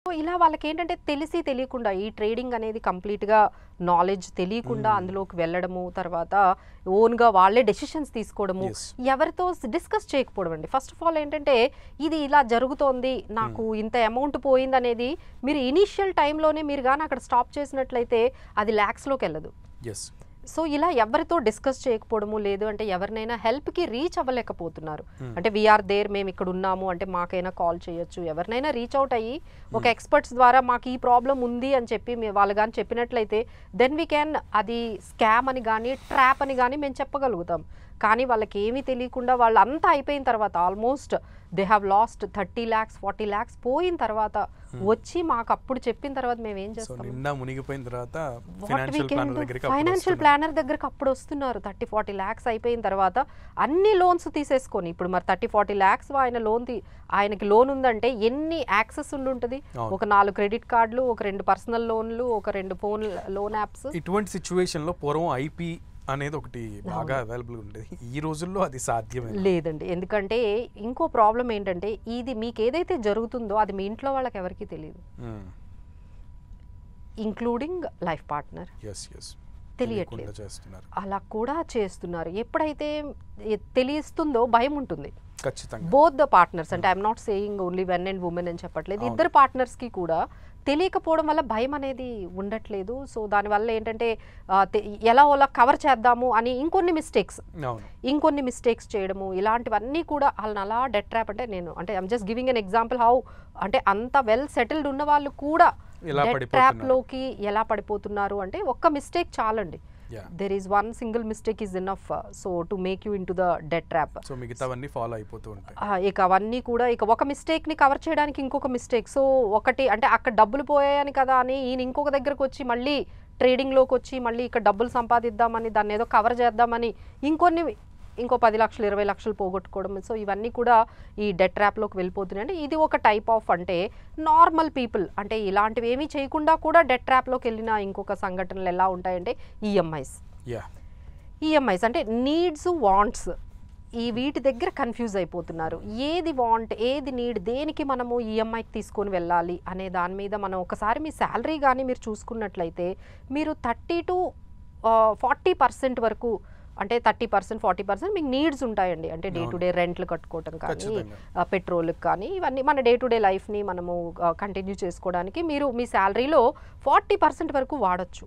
So ఇలా వాళ్ళకేంటంటే తెలిసి తెలియకుండా ఈ ట్రేడింగ్ అనేది కంప్లీట్‌గా నాలెడ్జ్ తెలియకుండా అందులోకి వెళ్ళడము, తర్వాత ఓన్‌గా వాళ్ళే డెసిషన్స్ తీసుకోవడము, యెస్. ఎవరితో డిస్కస్ చేయకపోవడం అండి. ఫస్ట్ ఆఫ్ ఆల్ ఏంటంటే ఇది ఇలా జరుగుతోంది, నాకు ఇంత అమౌంట్ పోయిందనేది మీరు ఇనీషియల్ టైంలోనే మీరు గాని అక్కడ స్టాప్ చేసినట్లయితే అది లాక్స్‌లోకెళ్ళదు. యెస్. సో ఇలా ఎవరితో డిస్కస్ చేయకపోవడము, లేదు అంటే ఎవరినైనా హెల్ప్‌కి రీచ్ అవ్వలేకపోతున్నారు. అంటే వీఆర్ దేర్, మేము ఇక్కడ ఉన్నాము అంటే మాకైనా కాల్ చేయొచ్చు. ఎవరినైనా రీచ్ అవుట్ అయ్యి ఒక ఎక్స్పర్ట్స్ ద్వారా మాకు ఈ ప్రాబ్లం ఉంది అని చెప్పి వాళ్ళు కానీ చెప్పినట్లయితే దెన్ వీ క్యాన్ అది స్కామ్ అని కానీ ట్రాప్ అని కానీ మేము చెప్పగలుగుతాం. కానీ వాళ్ళకి ఏమీ తెలియకుండా వాళ్ళు అంతా అయిపోయిన తర్వాత almost they have lost 30 lakhs 40 lakhs పోయిన తర్వాత వచ్చి మాకు అప్పుడు చెప్పిన తర్వాత మేము ఏం సో చేస్తాం? నిండా మునిగిపోయిన తర్వాత what we financial can planner do? దగ్గరికి ఫైనాన్షియల్ ప్లానర్ దగ్గరకు అప్పుడు వస్తున్నారు. 30-40 lakhs అయిపోయిన తర్వాత అన్ని లోన్స్ తీసేసుకొని, ఇప్పుడు మరి 30-40 lakhs ఆయనకి లోన్ ఉందంటే ఎన్ని యాక్సెస్ ఉండుంటది? ఒక 4 క్రెడిట్ కార్డులు, ఒక 2 పర్సనల్ లోన్లు, ఒక 2 ఫోన్ లోన్ యాప్స్. ఇటువంటి సిచ్యువేషన్ లో పూర్వం ఐపీ అనేది ఒకటి బాగా అవైలబుల్ ఉండేది. ఈ రోజుల్లో అది సాధ్యమే లేదండి. ఎందుకంటే ఇంకో ప్రాబ్లం ఏంటంటే ఇది మీకు ఏదైతే జరుగుతుందో అది మీ ఇంట్లో వాళ్ళకి ఎవరికీ తెలియదు, ఇంక్లూడింగ్ లైఫ్ పార్ట్నర్. తెలియట్లేదు. చేస్తున్నారు, అలా కూడా చేస్తున్నారు. ఎప్పుడైతే తెలియస్తుందో భయం ఉంటుంది ఖచ్చితంగా. బోత్ ద పార్ట్నర్స్, అంటే I'm not saying only men and women అని చెప్పట్లేదు, ఇద్దరు పార్ట్నర్స్ కి కూడా తెలియకపోవడం వల్ల భయం అనేది ఉండట్లేదు. సో దానివల్ల ఏంటంటే ఎలా ఓలా కవర్ చేద్దాము అని ఇంకొన్ని మిస్టేక్స్ చేయడము, ఇలాంటివన్నీ కూడా వాళ్ళని అలా డెట్ ట్రాప్. అంటే I'm just giving an example how, అంటే అంత వెల్ సెటిల్డ్ ఉన్న వాళ్ళు కూడా డెట్ ట్రాప్ లోకి ఎలా పడిపోతున్నారు అంటే ఒక్క మిస్టేక్ చాలండి. There is one single mistake is enough so to make you into the debt trap. So మిగతావన్నీ ఫాలో అయిపోతూ ఉంటాయి. ఇక అవన్నీ కూడా ఒక మిస్టేక్ ని కవర్ చేయడానికి ఇంకొక మిస్టేక్. సో ఒకటి అంటే అక్కడ డబ్బులు పోయాయని కదా అని ఈయన ఇంకొక దగ్గరకు వచ్చి మళ్ళీ ట్రేడింగ్ లోకి వచ్చి మళ్ళీ ఇక్కడ డబ్బులు సంపాదిద్దామని దాన్ని ఏదో కవర్ చేద్దామని ఇంకో 10 లక్షలు 20 లక్షలు పోగొట్టుకోవడం. సో ఇవన్నీ కూడా ఈ డెట్ ట్రాప్లోకి వెళ్ళిపోతున్నాయండి. ఇది ఒక టైప్ ఆఫ్, అంటే నార్మల్ పీపుల్ అంటే ఇలాంటివి ఏమీ చేయకుండా కూడా డెట్ ట్రాప్లోకి వెళ్ళిన ఇంకొక సంఘటనలు ఎలా ఉంటాయంటే ఈఎంఐస్ అంటే నీడ్స్ వాంట్స్, ఈ వీటి దగ్గర కన్ఫ్యూజ్ అయిపోతున్నారు. ఏది వాంట్, ఏది నీడ్, దేనికి మనము ఈఎంఐకి తీసుకొని వెళ్ళాలి అనే దాని మీద మనం ఒకసారి మీ శాలరీ కానీ మీరు చూసుకున్నట్లయితే మీరు 30 to 40% వరకు, అంటే 30% 40% మీకు నీడ్స్ ఉంటాయండి. అంటే డే టు డే రెంట్లు కట్టుకోవటం కానీ, పెట్రోల్కి కానీ, ఇవన్నీ మన డే టు డే లైఫ్ని మనము కంటిన్యూ చేసుకోవడానికి మీరు మీ శాలరీలో 40% వరకు వాడచ్చు.